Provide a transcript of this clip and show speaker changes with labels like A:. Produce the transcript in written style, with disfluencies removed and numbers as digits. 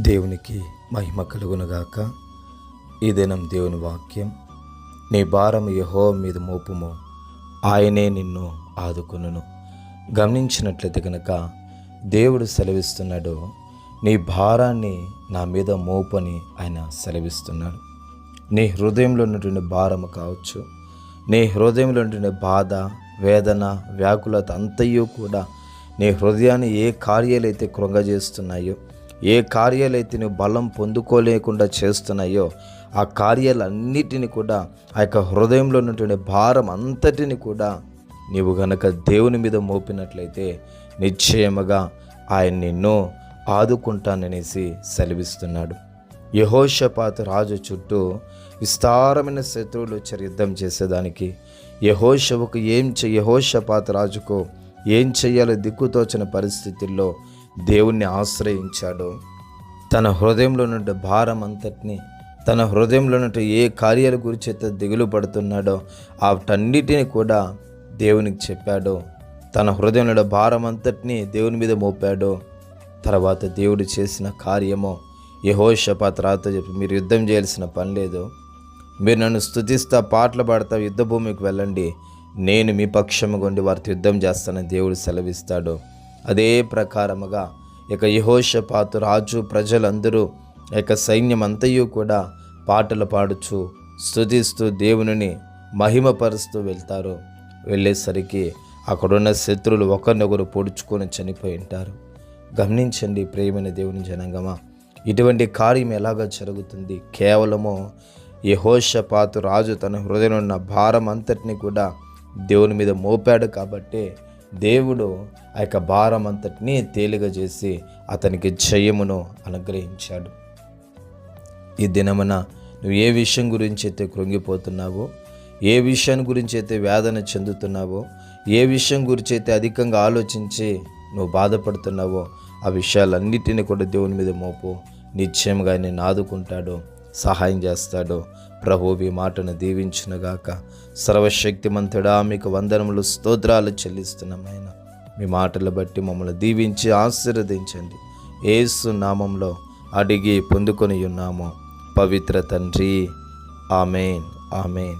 A: దేవునికి మహిమ కలుగునుగాక. ఈ దినం దేవుని వాక్యం, నీ భారము యెహోవా మీద మోపుము, ఆయనే నిన్ను ఆదుకొనును. గమనించినట్లయితే కనుక దేవుడు సెలవిస్తున్నాడు, నీ భారాన్ని నా మీద మోపని ఆయన సెలవిస్తున్నాడు. నీ హృదయంలో ఉన్నటువంటి భారము కావచ్చు, నీ హృదయంలో ఉన్నటువంటి బాధ, వేదన, వ్యాకులత అంతయు కూడా నీ హృదయాన్ని ఏ కార్యాలైతే కృంగజేస్తున్నాయో, ఏ కార్యాలైతే నువ్వు బలం పొందుకోలేకుండా చేస్తున్నాయో, ఆ కార్యాలన్నిటిని కూడా, ఆ యొక్క హృదయంలో ఉన్నటువంటి భారం అంతటిని కూడా నీవు గనక దేవుని మీద మోపినట్లయితే నిశ్చయముగా ఆయన నిన్ను ఆదుకుంటాననేసి సెలవిస్తున్నాడు. యెహోషాపాతు రాజు చుట్టూ విస్తారమైన శత్రువులు వచ్చారు యుద్ధం చేసేదానికి. యెహోషాపాతు రాజుకు ఏం చెయ్యాలో దిక్కుతోచిన పరిస్థితుల్లో దేవుణ్ణి ఆశ్రయించాడు. తన హృదయంలో నుండి భారం అంతటిని, తన హృదయంలో నుండి ఏ కార్యాల గురించి అయితే దిగులు పడుతున్నాడో వాటన్నిటిని కూడా దేవునికి చెప్పాడు. తన హృదయంలో భారం అంతటిని దేవుని మీద మోపాడు. తర్వాత దేవుడు చేసిన కార్యమో, యెహోషాపాతు రాజుతో చెప్పి, మీరు యుద్ధం చేయాల్సిన పని లేదు, మీరు నన్ను స్తుతిస్తా పాటలు పాడతా యుద్ధ భూమికి వెళ్ళండి, నేను మీ పక్షముగా ఉండి వారితో యుద్ధం చేస్తానని దేవుడు సెలవిస్తాడు. అదే ప్రకారముగా ఇక యెహోషాపాతు రాజు, ప్రజలందరూ, ఇక సైన్యం అంతయు కూడా పాటలు పాడుచు స్తుతిస్తూ దేవునిని మహిమపరుస్తూ వెళ్తారు. వెళ్ళేసరికి అక్కడున్న శత్రువులు ఒకరినొకరు పొడుచుకొని చనిపోయి ఉంటారు. గమనించండి ప్రియమైన దేవుని జనాంగమా, ఇటువంటి కార్యం ఎలాగ జరుగుతుంది? కేవలము యెహోషాపాతు రాజు తన హృదయంలో ఉన్న భారం అంతటిని కూడా దేవుని మీద మోపాడు కాబట్టే దేవుడు ఆ యొక్క భారం అంతటినీ తేలిక చేసి అతనికి జయమును అనుగ్రహించాడు. ఈ దినమున నువ్వు ఏ విషయం గురించి అయితే కృంగిపోతున్నావో, ఏ విషయాన్ని గురించి అయితే వేదన చెందుతున్నావో, ఏ విషయం గురించి అయితే అధికంగా ఆలోచించి నువ్వు బాధపడుతున్నావో, ఆ విషయాలన్నిటిని కూడా దేవుని మీద మోపు. నిశ్చయంగా ఆయన ఆదుకుంటాడు, సహాయం చేస్తాడు. ప్రభువు ఈ మాటను దీవించునుగాక. సర్వశక్తిమంతుడా, మీకు వందనములు, స్తోత్రాలు చెల్లిస్తున్నాం. ఆయన మీ మాటలు బట్టి మమ్మల్ని దీవించి ఆశీర్వదించండి. యేసు నామంలో అడిగి పొందుకొని ఉన్నాము పవిత్ర తండ్రి. ఆమేన్, ఆమేన్.